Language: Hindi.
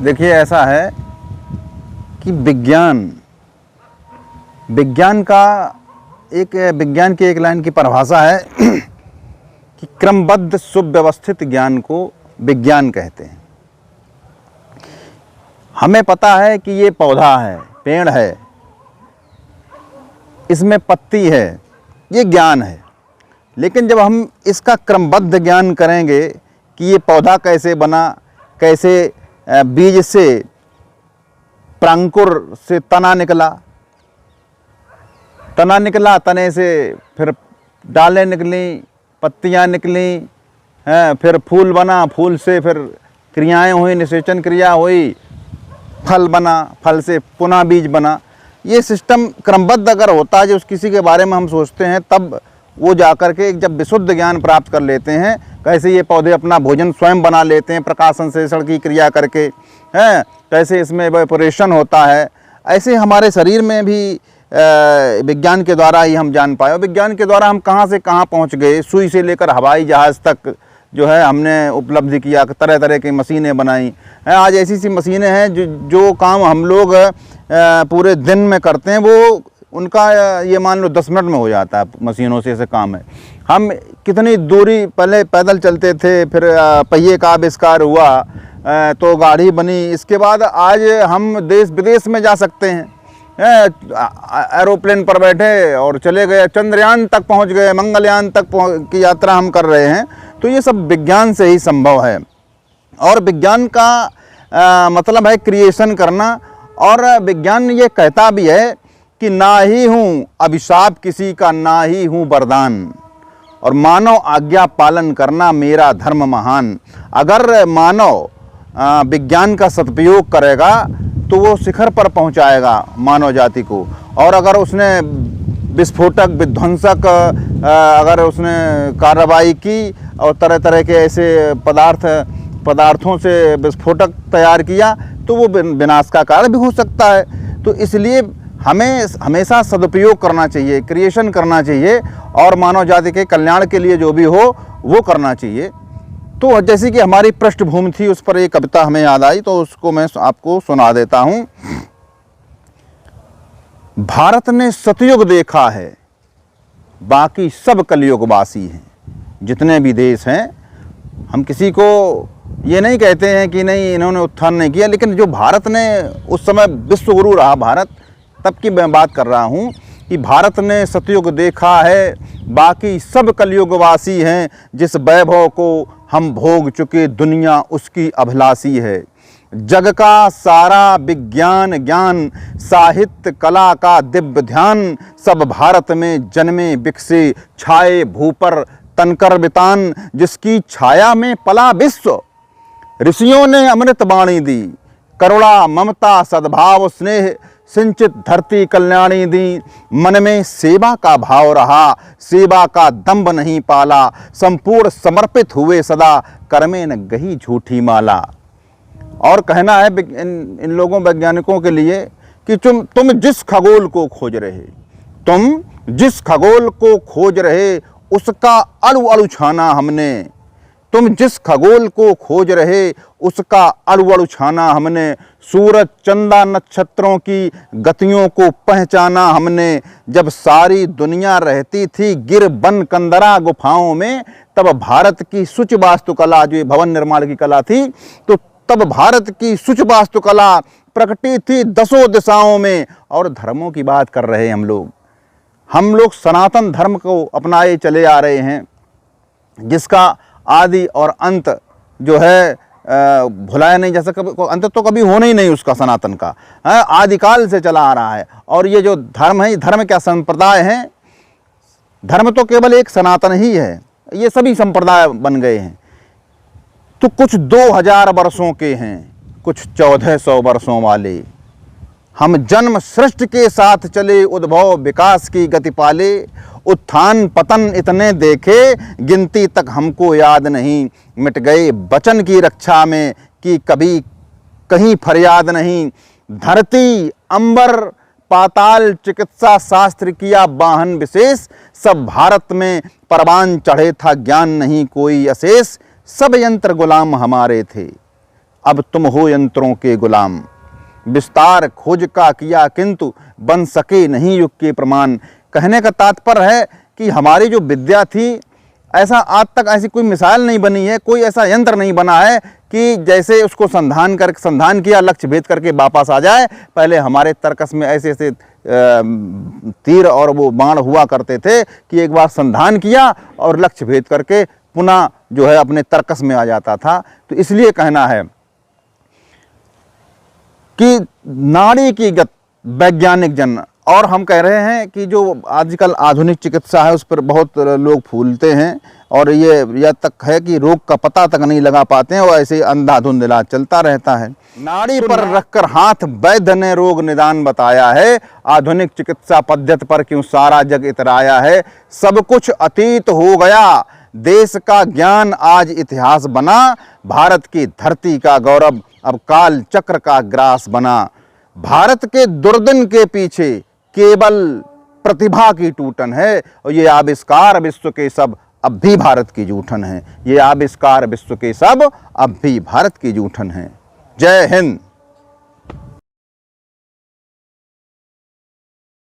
देखिए, ऐसा है कि विज्ञान की एक लाइन की परिभाषा है कि क्रमबद्ध सुव्यवस्थित ज्ञान को विज्ञान कहते हैं। हमें पता है कि ये पौधा है, पेड़ है, इसमें पत्ती है, ये ज्ञान है। लेकिन जब हम इसका क्रमबद्ध ज्ञान करेंगे कि ये पौधा कैसे बना, कैसे बीज से प्रांकुर से तना निकला, तने से फिर डालें निकली, पत्तियां निकली, फिर फूल बना, फूल से फिर क्रियाएं हुई, निषेचन क्रिया हुई, फल बना, फल से पुनः बीज बना। ये सिस्टम क्रमबद्ध अगर होता है, जो किसी के बारे में हम सोचते हैं, तब वो जाकर के जब विशुद्ध ज्ञान प्राप्त कर लेते हैं, कैसे ये पौधे अपना भोजन स्वयं बना लेते हैं प्रकाश संश्लेषण की क्रिया करके, हैं, कैसे इसमें इवेपोरेशन होता है, ऐसे हमारे शरीर में भी विज्ञान के द्वारा ही हम जान पाए। विज्ञान के द्वारा हम कहाँ से कहाँ पहुँच गए, सुई से लेकर हवाई जहाज़ तक जो है हमने उपलब्धि किया, तरह तरह की मशीनें बनाई हैं। आज ऐसी सी मशीनें हैं जो काम हम लोग पूरे दिन में करते हैं, वो उनका ये मान लो 10 मिनट में हो जाता है। मशीनों से ऐसे काम है। हम कितनी दूरी पहले पैदल चलते थे, फिर पहिए का आविष्कार हुआ तो गाड़ी बनी, इसके बाद आज हम देश विदेश में जा सकते हैं। एरोप्लेन पर बैठे और चले गए, चंद्रयान तक पहुंच गए, मंगलयान तक की यात्रा हम कर रहे हैं। तो ये सब विज्ञान से ही संभव है। और विज्ञान का मतलब है क्रिएशन करना। और विज्ञान ये कहता भी है कि ना ही हूँ अभिशाप किसी का, ना ही हूँ वरदान, और मानव आज्ञा पालन करना मेरा धर्म महान। अगर मानव विज्ञान का सदुपयोग करेगा तो वो शिखर पर पहुंचाएगा मानव जाति को। और अगर उसने विस्फोटक, विध्वंसक अगर उसने कार्रवाई की और तरह तरह के ऐसे पदार्थों से विस्फोटक तैयार किया, तो वो विनाश का कारण भी हो सकता है। तो इसलिए हमें हमेशा सदुपयोग करना चाहिए, क्रिएशन करना चाहिए, और मानव जाति के कल्याण के लिए जो भी हो वो करना चाहिए। तो जैसे कि हमारी पृष्ठभूमि थी, उस पर एक कविता हमें याद आई, तो उसको मैं आपको सुना देता हूँ। भारत ने सतयुग देखा है, बाकी सब कलयुगवासी हैं। जितने भी देश हैं, हम किसी को ये नहीं कहते हैं कि नहीं इन्होंने उत्थान नहीं किया, लेकिन जो भारत ने उस समय विश्व गुरु रहा भारत, तब की मैं बात कर रहा हूँ कि भारत ने सतयुग देखा है, बाकी सब कलयुगवासी हैं। जिस वैभव को हम भोग चुके, दुनिया उसकी अभिलाषी है। जग का सारा विज्ञान ज्ञान, साहित्य कला का दिव्य ध्यान, सब भारत में जन्मे बिकसे, छाए भू पर तनकर बितान। जिसकी छाया में पला विश्व, ऋषियों ने अमृत वाणी दी, करुणा ममता सद्भाव स्नेह, सिंचित धरती कल्याणी दी। मन में सेवा का भाव रहा, सेवा का दंभ नहीं पाला, संपूर्ण समर्पित हुए सदा, कर्मे न गही झूठी माला। और कहना है इन लोगों वैज्ञानिकों के लिए कि तुम जिस खगोल को खोज रहे, उसका अणु अणु छाना हमने। तुम जिस खगोल को खोज रहे, उसका अणु अणु छाना हमने। सूरज चंदा नक्षत्रों की गतियों को पहचाना हमने। जब सारी दुनिया रहती थी गिर बन कंदरा गुफाओं में, तब भारत की सूच वास्तुकला, जो भवन निर्माण की कला थी, तो तब भारत की सूच वास्तुकला प्रकटी थी दसों दिशाओं में। और धर्मों की बात कर रहे हैं हम लोग सनातन धर्म को अपनाए चले आ रहे हैं, जिसका आदि और अंत जो है भुलाया नहीं जा सकता। अंत तो कभी होना ही नहीं उसका, सनातन का आदिकाल से चला आ रहा है। और ये जो धर्म है, धर्म क्या संप्रदाय हैं? धर्म तो केवल एक सनातन ही है, ये सभी संप्रदाय बन गए हैं। तो कुछ 2000 वर्षों के हैं, कुछ 1400 वर्षों वाले। हम जन्म सृष्टि के साथ चले, उद्भव विकास की गति पाले। उत्थान पतन इतने देखे, गिनती तक हमको याद नहीं। मिट गए वचन की रक्षा में, कि कभी कहीं फरियाद नहीं। धरती अंबर पाताल चिकित्सा शास्त्र किया वाहन विशेष, सब भारत में परवान चढ़े था ज्ञान नहीं कोई अशेष। सब यंत्र गुलाम हमारे थे, अब तुम हो यंत्रों के गुलाम। विस्तार खोज का किया किंतु बन सके नहीं युग के प्रमाण। कहने का तात्पर्य है कि हमारी जो विद्या थी, ऐसा आज तक ऐसी कोई मिसाल नहीं बनी है, कोई ऐसा यंत्र नहीं बना है कि जैसे उसको संधान किया, लक्ष्य भेद करके वापस आ जाए। पहले हमारे तर्कस में ऐसे ऐसे तीर और वो बाण हुआ करते थे कि एक बार संधान किया और लक्ष्य भेद करके पुनः जो है अपने तर्कस में आ जाता था। तो इसलिए कहना है कि नाड़ी की गत वैज्ञानिक जन, और हम कह रहे हैं कि जो आजकल आधुनिक चिकित्सा है उस पर बहुत लोग फूलते हैं और ये यह तक है कि रोग का पता तक नहीं लगा पाते हैं और ऐसे ही अंधाधुंध इलाज चलता रहता है। नाड़ी पर रखकर हाथ वैद्य ने रोग निदान बताया है। आधुनिक चिकित्सा पद्धति पर क्यों सारा जग इतराया है। सब कुछ अतीत हो गया, देश का ज्ञान आज इतिहास बना। भारत की धरती का गौरव अब काल चक्र का ग्रास बना। भारत के दुर्दिन के पीछे केवल प्रतिभा की टूटन है और ये आविष्कार विश्व के सब अब भी भारत की जूठन है। ये आविष्कार विश्व के सब अब भी भारत की जूठन है। जय हिंद।